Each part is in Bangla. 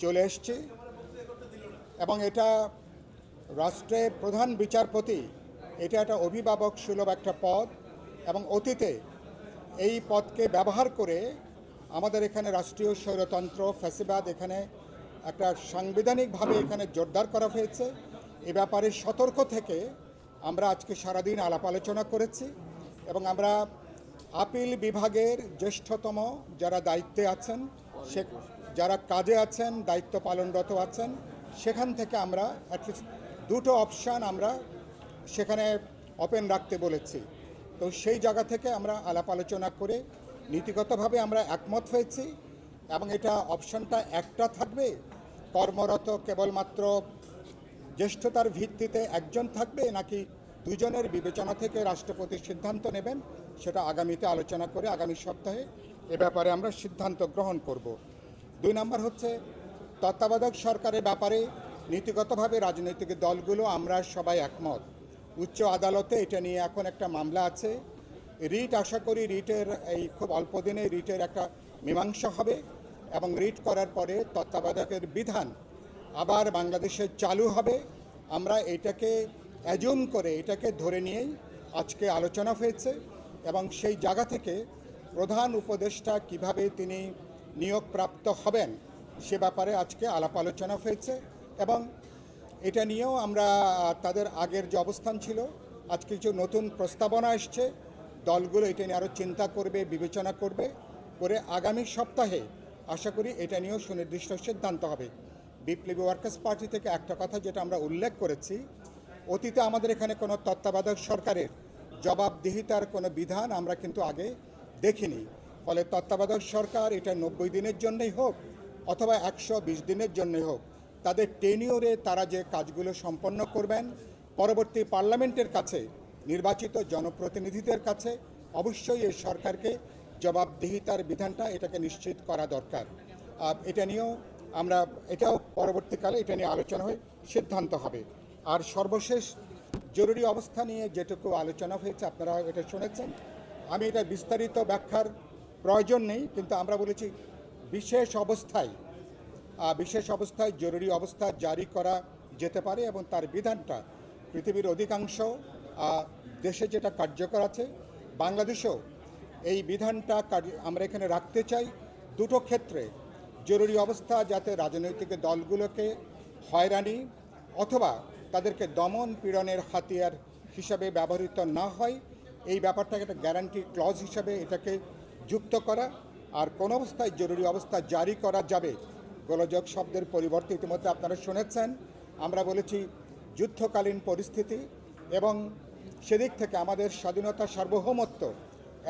চলে এসেছি এবং এটা রাষ্ট্রের প্রধান বিচারপতি, এটা একটা অভিভাবক সুলভ একটা পদ এবং অতীতে এই পদকে ব্যবহার করে আমাদের এখানে রাষ্ট্রীয় স্বৈরতন্ত্র ফ্যাসিবাদ এখানে একটা সাংবিধানিকভাবে এখানে জোরদার করা হয়েছে। এ ব্যাপারে সতর্ক থেকে আমরা আজকে সারাদিন আলাপ আলোচনা করেছি এবং আমরা আপিল বিভাগের জ্যেষ্ঠতম যারা দায়িত্বে আছেন, সে যারা কাজে আছেন, দায়িত্ব পালনরত আছেন, সেখান থেকে আমরা অ্যাটলিস্ট দুটো অপশান আমরা সেখানে ওপেন রাখতে বলেছি। তো সেই জায়গা থেকে আমরা আলাপ আলোচনা করে নীতিগতভাবে আমরা একমত হয়েছি এবং এটা অপশানটা একটা থাকবে, কর্মরত কেবলমাত্র জ্যেষ্ঠতার ভিত্তিতে একজন থাকবে, নাকি দুজনের বিবেচনা থেকে রাষ্ট্রপতি সিদ্ধান্ত নেবেন, সেটা আগামীতে আলোচনা করে আগামী সপ্তাহে এ ব্যাপারে আমরা সিদ্ধান্ত গ্রহণ করব। 2 নম্বর হচ্ছে তত্ত্বাবধায়ক সরকারের ব্যাপারে নীতিগতভাবে রাজনৈতিক দলগুলো আমরা সবাই একমত। উচ্চ আদালতে এটা নিয়ে এখন একটা মামলা আছে। রিট আশা করি রিটের এই খুব অল্প দিনে রিটের একটা মীমাংসা হবে এবং রিট করার পরে তত্ত্বাবধায়কের বিধান আবার বাংলাদেশে চালু হবে। আমরা এটাকে অ্যাজুম করে এটাকে ধরে নিয়েই আজকে আলোচনা হয়েছে এবং সেই জায়গা থেকে প্রধান উপদেষ্টা কিভাবে তিনি নিয়োগপ্রাপ্ত হবেন সে ব্যাপারে আজকে আলাপ আলোচনা হয়েছে এবং এটা নিয়েও আমরা তাদের আগের যে অবস্থান ছিল, আজকে কিছু নতুন প্রস্তাবনা এসছে, দলগুলো এটা নিয়ে আরও চিন্তা করবে, বিবেচনা করবে, করে আগামী সপ্তাহে আশা করি এটা নিয়েও সুনির্দিষ্ট সিদ্ধান্ত হবে। বিপ্লবী ওয়ার্কার্স পার্টি থেকে একটা কথা যেটা আমরা উল্লেখ করেছি, অতীতে আমাদের এখানে কোনো তত্ত্বাবধায়ক সরকারের জবাবদিহিতার কোনো বিধান আমরা কিন্তু আগে দেখিনি। ফলে তত্ত্বাবধায়ক সরকার এটা 90 দিনের জন্যই হোক অথবা 120 দিনের জন্যই হোক, তাদের টেনিওরে তারা যে কাজগুলো সম্পন্ন করবেন, পরবর্তী পার্লামেন্টের কাছে নির্বাচিত জনপ্রতিনিধিদের কাছে অবশ্যই এই সরকারকে জবাবদিহিতার বিধানটা এটাকে নিশ্চিত করা দরকার। এটা নিয়েও আমরা এটাও পরবর্তীকালে এটা নিয়ে আলোচনা হয়ে সিদ্ধান্ত হবে। আর সর্বশেষ জরুরি অবস্থা নিয়ে যেটুকু আলোচনা হয়েছে আপনারা এটা শুনেছেন, আমি এটা বিস্তারিত ব্যাখ্যার প্রয়োজন নেই, কিন্তু আমরা বলেছি বিশেষ অবস্থায় জরুরি অবস্থা জারি করা যেতে পারে এবং তার বিধানটা পৃথিবীর অধিকাংশ দেশে যেটা কার্যকর আছে, বাংলাদেশেও এই বিধানটা আমরা এখানে রাখতে চাই। দুটো ক্ষেত্রে জরুরি অবস্থা যাতে রাজনৈতিক দলগুলোকে হয়রানি অথবা তাদেরকে দমন পীড়নের হাতিয়ার হিসাবে ব্যবহৃত না হয়, এই ব্যাপারটাকে একটা গ্যারান্টি ক্লজ হিসাবে এটাকে যুক্ত করা। আর কোন অবস্থায় জরুরি অবস্থা জারি করা যাবে, গোলযোগ শব্দের পরিবর্তে ইতিমধ্যে আপনারা শুনেছেন আমরা বলেছি যুদ্ধকালীন পরিস্থিতি এবং সেদিক থেকে আমাদের স্বাধীনতা, সার্বভৌমত্ব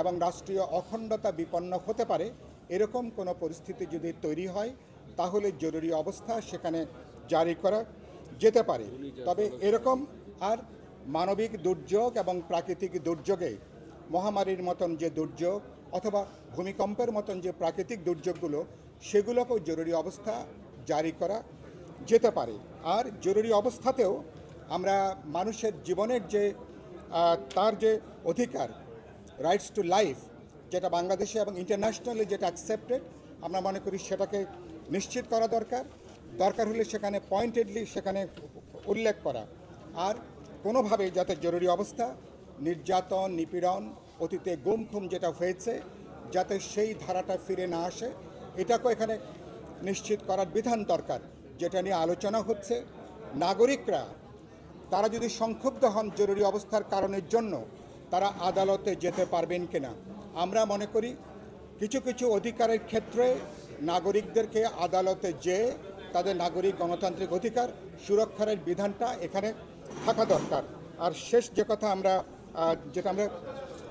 এবং রাষ্ট্রীয় অখণ্ডতা বিপন্ন হতে পারে, এরকম কোনো পরিস্থিতি যদি তৈরি হয় তাহলে জরুরি অবস্থা সেখানে জারি করা যেতে পারে। তবে এরকম আর মানবিক দুর্যোগ এবং প্রাকৃতিক দুর্যোগে, মহামারীর মতন যে দুর্যোগ অথবা ভূমিকম্পের মতন যে প্রাকৃতিক দুর্যোগগুলো, সেগুলোকেও জরুরি অবস্থা জারি করা যেতে পারে। আর জরুরি অবস্থাতেও আমরা মানুষের জীবনের যে তার যে অধিকার, রাইটস টু লাইফ, যেটা বাংলাদেশে এবং ইন্টারন্যাশনালি যেটা অ্যাকসেপ্টেড, আমরা মনে করি সেটাকে নিশ্চিত করা দরকার হলে সেখানে পয়েন্টেডলি সেখানে উল্লেখ করা। আর কোনোভাবে যাতে জরুরি অবস্থা নির্যাতন, নিপীড়ন, অতীতে গুম খুম যেটা হয়েছে, যাতে সেই ধারাটা ফিরে না আসে, এটাকেও এখানে নিশ্চিত করার বিধান দরকার, যেটা নিয়ে আলোচনা হচ্ছে। নাগরিকরা তারা যদি সংক্ষুব্ধ হন জরুরি অবস্থার কারণের জন্য, তারা আদালতে যেতে পারবেন কিনা। আমরা মনে করি কিছু কিছু অধিকারের ক্ষেত্রে নাগরিকদেরকে আদালতে যেয়ে তাদের নাগরিক গণতান্ত্রিক অধিকার সুরক্ষার বিধানটা এখানে থাকা দরকার। আর শেষ যে কথা যেটা আমরা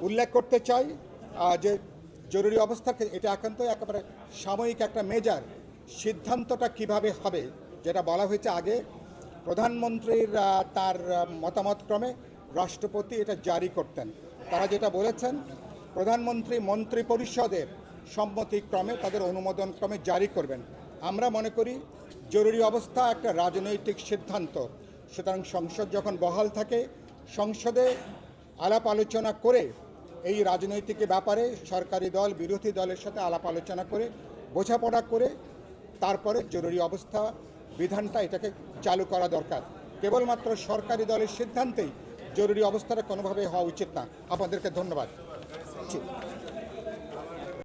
উল্লেখ করতে চাই, যে জরুরি অবস্থাকে এটা একেবারে সাময়িক একটা মেজার, সিদ্ধান্তটা কিভাবে হবে যেটা বলা হয়েছে আগে প্রধানমন্ত্রীর তার মতামতক্রমে রাষ্ট্রপতি এটা জারি করতেন। তারা যেটা বলেছেন প্রধানমন্ত্রী মন্ত্রী পরিষদের সম্মতিক্রমে তাদের অনুমোদনক্রমে জারি করবেন। আমরা মনে করি জরুরি অবস্থা একটা রাজনৈতিক সিদ্ধান্ত, সুতরাং সংসদ যখন বহাল থাকে, সংসদে আলাপ আলোচনা করে এই রাজনৈতিক ব্যাপারে সরকারি দল বিরোধী দলের সাথে আলাপ আলোচনা করে বোঝাপড়া করে তারপরে জরুরি অবস্থা বিধানটা এটাকে চালু করা দরকার। কেবলমাত্র সরকারি দলের সিদ্ধান্তেই জরুরি অবস্থাটা কোনোভাবে হওয়া উচিত না। আপনাদেরকে ধন্যবাদ।